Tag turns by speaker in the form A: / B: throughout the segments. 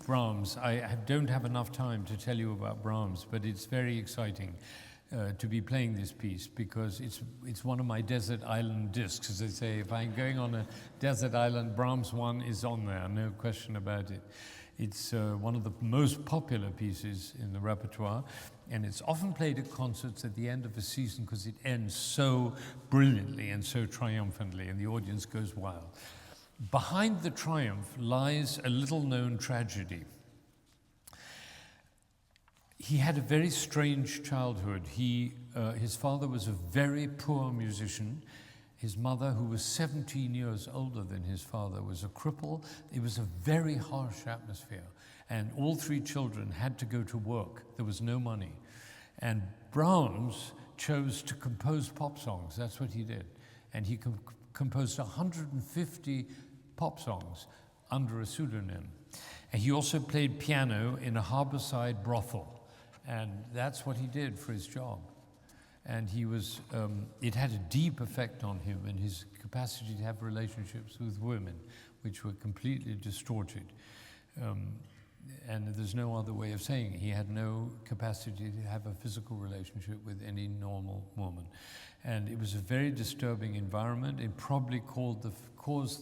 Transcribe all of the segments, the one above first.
A: Brahms. Don't have enough time to tell you about Brahms, but it's very exciting to be playing this piece because it's one of my desert island discs. As they say, if I'm going on a desert island, Brahms 1 is on there, no question about it. It's one of the most popular pieces in the repertoire, and it's often played at concerts at the end of a season because it ends so brilliantly and so triumphantly, and the audience goes wild. Behind the triumph lies a little-known tragedy. He had a very strange childhood. His father was a very poor musician. His mother, who was 17 years older than his father, was a cripple. It was a very harsh atmosphere. And all three children had to go to work. There was no money. And Brahms chose to compose pop songs. That's what he did. And he composed 150 pop songs under a pseudonym. And he also played piano in a harborside brothel. And that's what he did for his job. And he was, it had a deep effect on him and his capacity to have relationships with women, which were completely distorted. And there's no other way of saying it. He had no capacity to have a physical relationship with any normal woman. And it was a very disturbing environment. It probably caused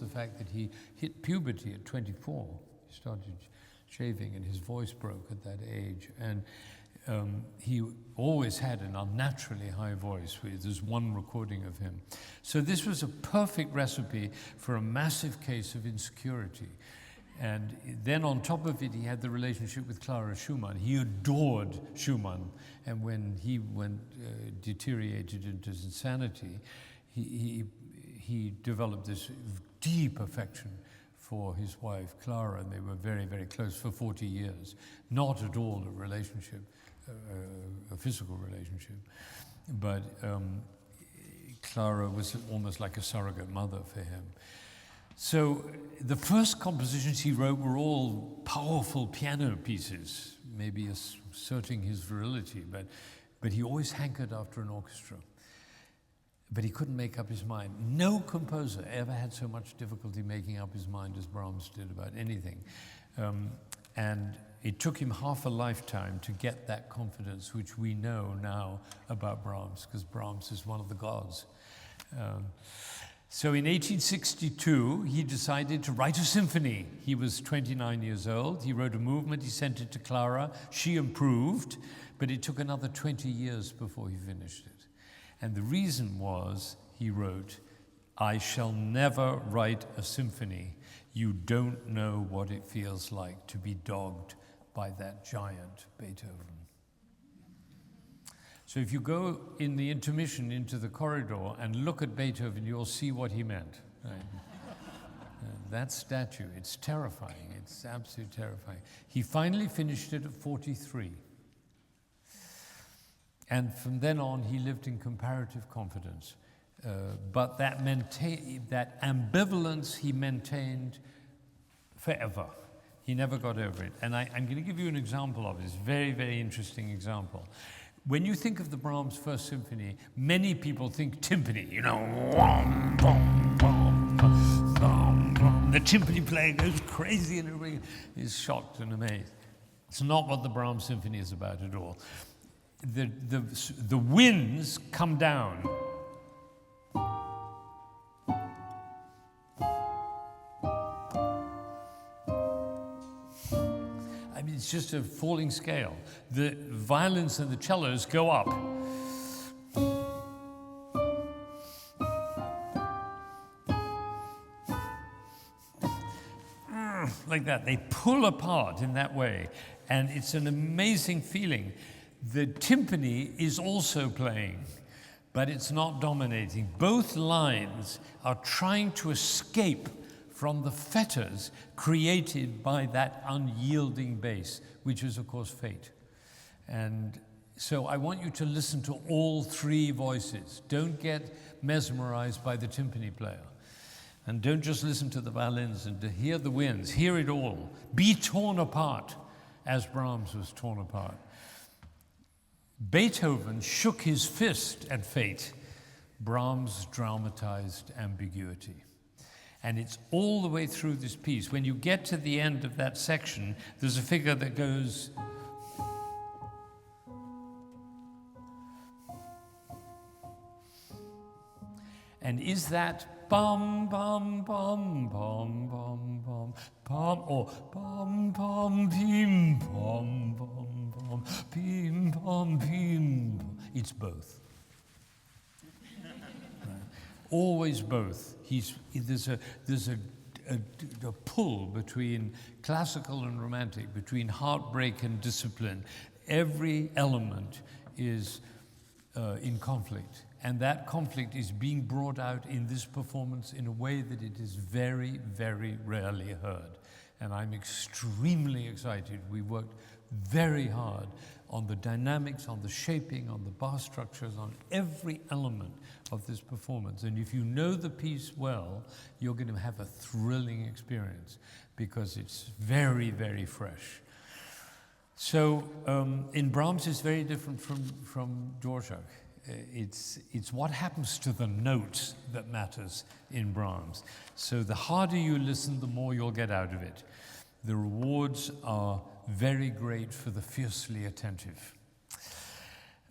A: the fact that he hit puberty at 24. He started shaving and his voice broke at that age. And he always had an unnaturally high voice. There's one recording of him. So this was a perfect recipe for a massive case of insecurity. And then on top of it, he had the relationship with Clara Schumann. He adored Schumann. And when he deteriorated into insanity, he developed this deep affection for his wife, Clara, and they were very, very close for 40 years. Not at all a relationship, a physical relationship, but Clara was almost like a surrogate mother for him. So the first compositions he wrote were all powerful piano pieces, maybe asserting his virility, but he always hankered after an orchestra. But he couldn't make up his mind. No composer ever had so much difficulty making up his mind as Brahms did about anything. And it took him half a lifetime to get that confidence, which we know now about Brahms, because Brahms is one of the gods. So in 1862, he decided to write a symphony. He was 29 years old. He wrote a movement. He sent it to Clara. She improved, but it took another 20 years before he finished it. And the reason was, he wrote, "I shall never write a symphony. You don't know what it feels like to be dogged by that giant Beethoven." So if you go in the intermission into the corridor and look at Beethoven, you'll see what he meant. Right? That statue, it's terrifying. It's absolutely terrifying. He finally finished it at 43. And from then on, he lived in comparative confidence. But that ambivalence he maintained forever. He never got over it. And I'm going to give you an example of it. It's a very, very interesting example. When you think of the Brahms First Symphony, many people think timpani, you know. The timpani player goes crazy and everybody is shocked and amazed. It's not what the Brahms Symphony is about at all. The winds come down. I mean, it's just a falling scale. The violins and the cellos go up. Like that. They pull apart in that way. And it's an amazing feeling. The timpani is also playing, but it's not dominating. Both lines are trying to escape from the fetters created by that unyielding bass, which is, of course, fate. And so I want you to listen to all three voices. Don't get mesmerized by the timpani player. And don't just listen to the violins and to hear the winds. Hear it all. Be torn apart as Brahms was torn apart. Beethoven shook his fist at fate. Brahms dramatized ambiguity. And it's all the way through this piece. When you get to the end of that section, there's a figure that goes... And is that bum, bum, bum, bum, bum, bum, bum, or bum, bum, bim, bum, bum, bum, bim, bum, bim? It's both. Always both. There's a pull between classical and romantic, between heartbreak and discipline. Every element is in conflict. And that conflict is being brought out in this performance in a way that it is very, very rarely heard. And I'm extremely excited. We worked very hard on the dynamics, on the shaping, on the bar structures, on every element of this performance. And if you know the piece well, you're going to have a thrilling experience because it's very, very fresh. So in Brahms, it's very different from Dvorak. It's what happens to the notes that matters in Brahms. So the harder you listen, the more you'll get out of it. The rewards are very great for the fiercely attentive.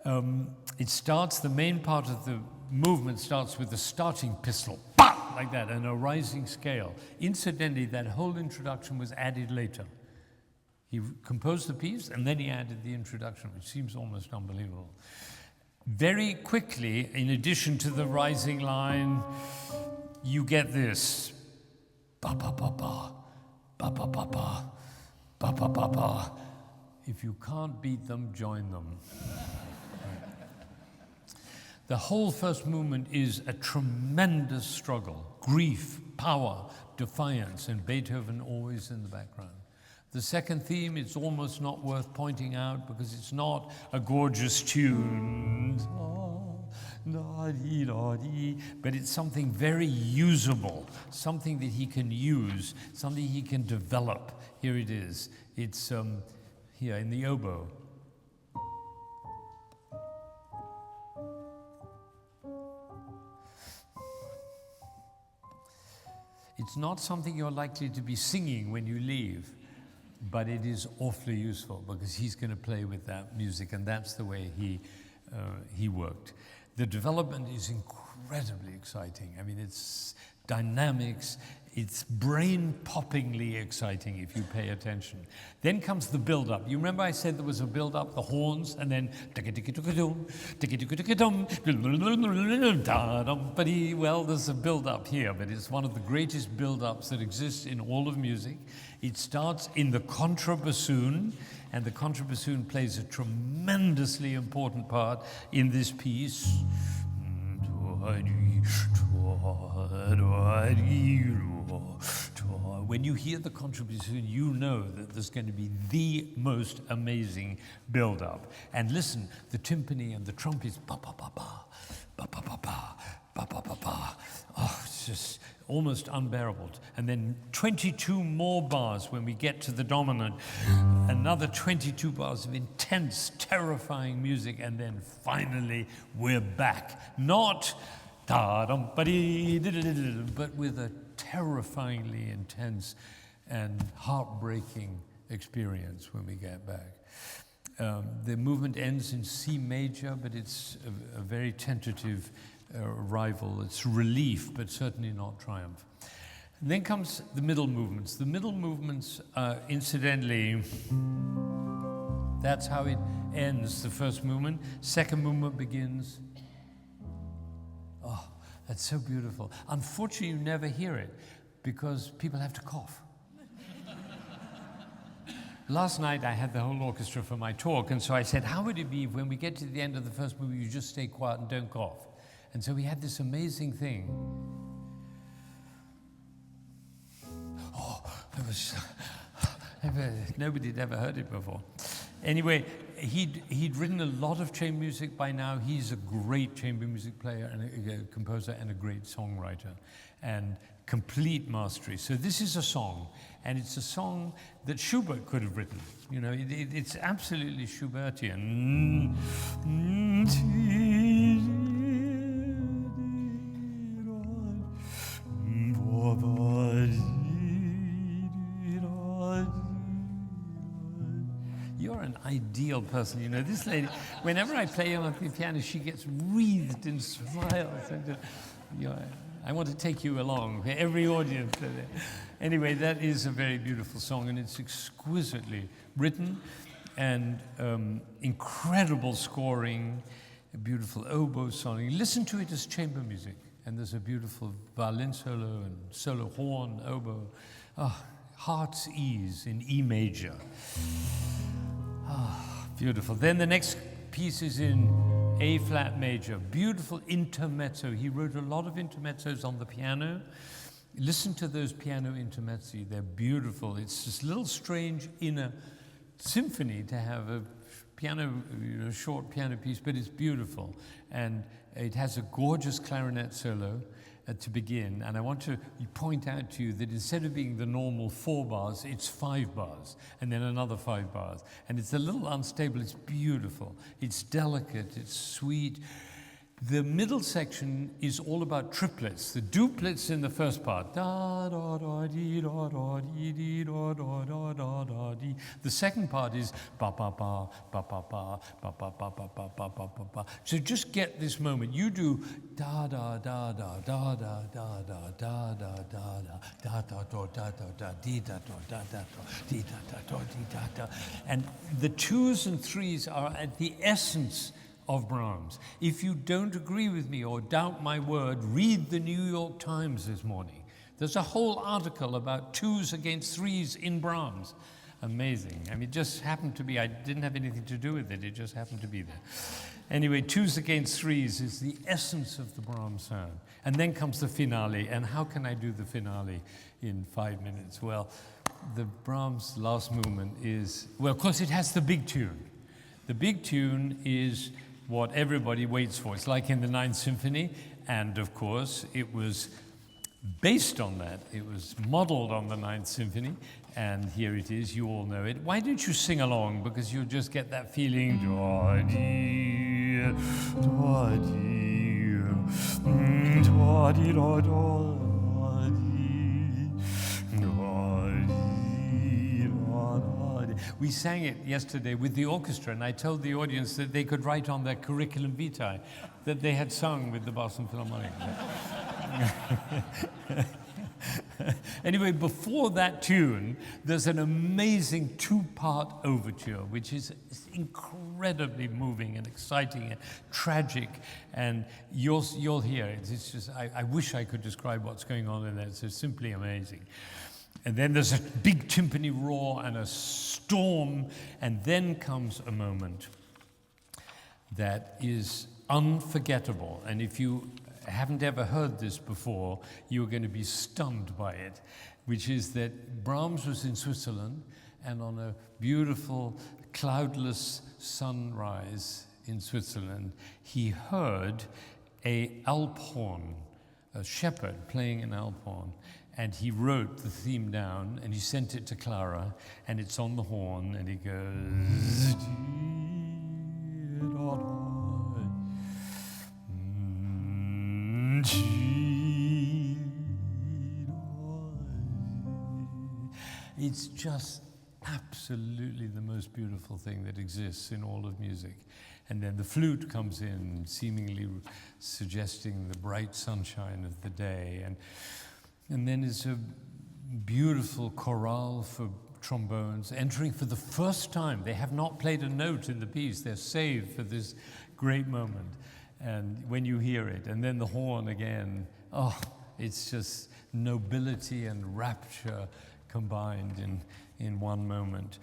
A: The main part of the movement starts with the starting pistol, bah! Like that, and a rising scale. Incidentally, that whole introduction was added later. He composed the piece, and then he added the introduction, which seems almost unbelievable. Very quickly, in addition to the rising line, you get this. Ba ba ba ba, ba ba ba ba, ba ba ba ba. If you can't beat them, join them. The whole first movement is a tremendous struggle. Grief, power, defiance, and Beethoven always in the background. The second theme, it's almost not worth pointing out because it's not a gorgeous tune, but it's something very usable, something that he can use, something he can develop. Here it is. It's here in the oboe. It's not something you're likely to be singing when you leave. But it is awfully useful because he's going to play with that music, and that's the way he worked. The development is incredibly exciting. I mean, it's dynamics, it's brain-poppingly exciting if you pay attention. Then comes the build-up. You remember I said there was a build-up, the horns, and then well, there's a build-up here, but it's one of the greatest build-ups that exists in all of music. It starts in the contrabassoon, and the contrabassoon plays a tremendously important part in this piece. When you hear the contrabassoon, you know that there's going to be the most amazing build-up. And listen, the timpani and the trumpets, ba ba ba ba, ba ba ba ba, ba ba ba ba. Oh, it's just almost unbearable. And then 22 more bars when we get to the dominant. Another 22 bars of intense, terrifying music, and then finally we're back. Not da-dum-ba-dee-dee-dee-dee, but with a terrifyingly intense and heartbreaking experience when we get back. The movement ends in C major, but it's a very tentative arrival. It's relief, but certainly not triumph. And then comes the middle movements. The middle movements, incidentally, that's how it ends, the first movement. Second movement begins. Oh, that's so beautiful. Unfortunately, you never hear it because people have to cough. Last night, I had the whole orchestra for my talk, and so I said, how would it be if when we get to the end of the first movement, you just stay quiet and don't cough? And so we had this amazing thing. Oh, it was... Nobody had ever heard it before. Anyway, he'd written a lot of chamber music by now. He's a great chamber music player and a composer and a great songwriter and complete mastery. So this is a song, and it's a song that Schubert could have written. You know, it's absolutely Schubertian. You're an ideal person. You know, this lady, whenever I play on the piano, she gets wreathed in smiles. And I want to take you along, every audience. Anyway, that is a very beautiful song, and it's exquisitely written, and incredible scoring, a beautiful oboe solo. Listen to it as chamber music, and there's a beautiful violin solo and solo horn, oboe. Heart's Ease in E major. Beautiful. Then the next piece is in A flat major. Beautiful intermezzo. He wrote a lot of intermezzos on the piano. Listen to those piano intermezzi. They're beautiful. It's this little strange in a symphony to have a piano, short piano piece, but it's beautiful. And it has a gorgeous clarinet solo to begin, and I want to point out to you that instead of being the normal 4 bars, it's 5 bars, and then another 5 bars. And it's a little unstable, it's beautiful, it's delicate, it's sweet. The middle section is all about triplets, the duplets in the first part. Da, da, da, dee, da, da, dee, dee, da, da, da, da, da, dee. The second part is ba, ba, ba, ba, ba, ba, ba, ba, ba, ba, ba, ba, ba, ba, ba. So just get this moment. You do da, da, da, da, da, da, da, da, da, da, da, da, da, da, da, da, da, da, dee, da, da, da, da, dee, da, da, da, dee, da, da. And the 2s and 3s are at the essence of Brahms. If you don't agree with me or doubt my word, read the New York Times this morning. There's a whole article about 2s against 3s in Brahms. Amazing. I mean, it just happened to be, I didn't have anything to do with it, it just happened to be there. Anyway, 2s against 3s is the essence of the Brahms sound. And then comes the finale, and how can I do the finale in 5 minutes? Well, the Brahms last movement is, well, of course it has the big tune. The big tune is what everybody waits for. It's like in the Ninth Symphony, and of course it was based on that. It was modeled on the Ninth Symphony, and here it is, you all know it. Why don't you sing along, because you'll just get that feeling. We sang it yesterday with the orchestra, and I told the audience that they could write on their curriculum vitae that they had sung with the Boston Philharmonic. Anyway, before that tune, there's an amazing 2-part overture, which is incredibly moving and exciting and tragic, and you'll hear it. It's just, I wish I could describe what's going on in there. It's just simply amazing. And then there's a big timpani roar and a storm, and then comes a moment that is unforgettable. And if you haven't ever heard this before, you're going to be stunned by it, which is that Brahms was in Switzerland, and on a beautiful cloudless sunrise in Switzerland, he heard a Alphorn, a shepherd playing an Alphorn. And he wrote the theme down, and he sent it to Clara, and it's on the horn, and he goes. It's just absolutely the most beautiful thing that exists in all of music. And then the flute comes in, seemingly suggesting the bright sunshine of the day. And then it's a beautiful chorale for trombones entering for the first time. They have not played a note in the piece. They're saved for this great moment. And when you hear it, and then the horn again, it's just nobility and rapture combined in one moment.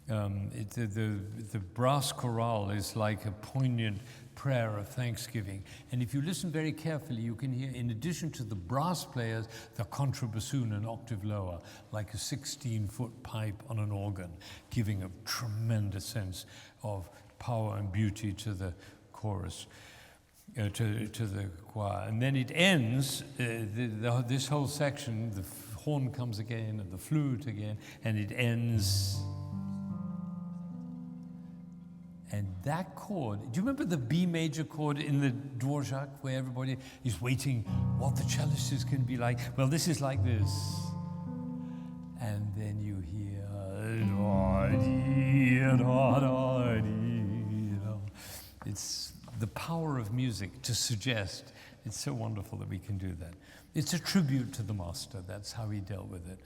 A: The brass chorale is like a poignant prayer of thanksgiving. And if you listen very carefully, you can hear, in addition to the brass players, the contrabassoon an octave lower, like a 16-foot pipe on an organ, giving a tremendous sense of power and beauty to the chorus, to the choir. And then it ends, this whole section, the horn comes again, and the flute again, and it ends. And that chord, do you remember the B major chord in the Dvorak, where everybody is waiting what the cellist is going to be like? Well, this is like this. And then you hear, It's the power of music to suggest. It's so wonderful that we can do that. It's a tribute to the master. That's how he dealt with it.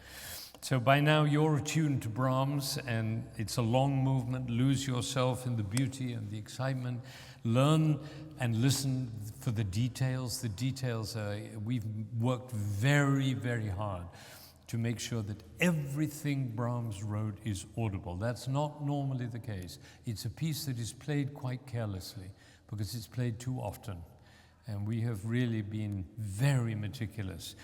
A: So by now you're attuned to Brahms, and it's a long movement. Lose yourself in the beauty and the excitement. Learn and listen for the details. The details are, we've worked very, very hard to make sure that everything Brahms wrote is audible. That's not normally the case. It's a piece that is played quite carelessly because it's played too often. And we have really been very meticulous.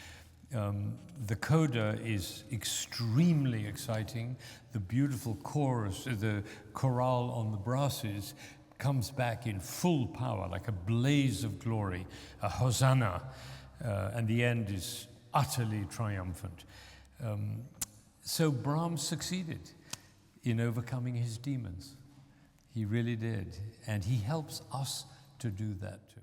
A: The coda is extremely exciting. The beautiful chorus, the chorale on the brasses, comes back in full power, like a blaze of glory, a hosanna, and the end is utterly triumphant. So Brahms succeeded in overcoming his demons. He really did, and he helps us to do that too.